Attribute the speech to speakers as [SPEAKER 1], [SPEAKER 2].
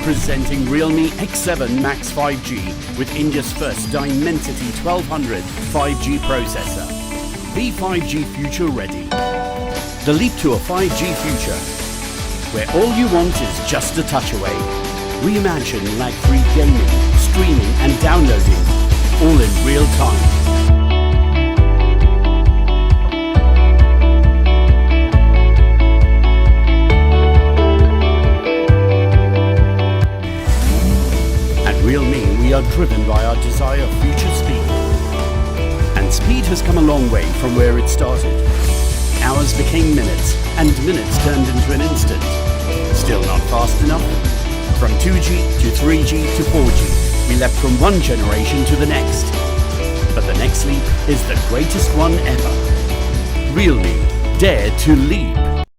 [SPEAKER 1] Presenting realme X7 Max 5G with India's first Dimensity 1200 5G processor. Be 5G future ready. The leap to a 5G future, where all you want is just a touch away. Reimagine lag-free gaming, streaming and downloading, all in real time. At realme, we are driven by our desire of future speed. And speed has come a long way from where it started. Hours became minutes, and minutes turned into an instant. Still not fast enough? From 2G to 3G to 4G, we leapt from one generation to the next. But the next leap is the greatest one ever. Realme, dare to leap.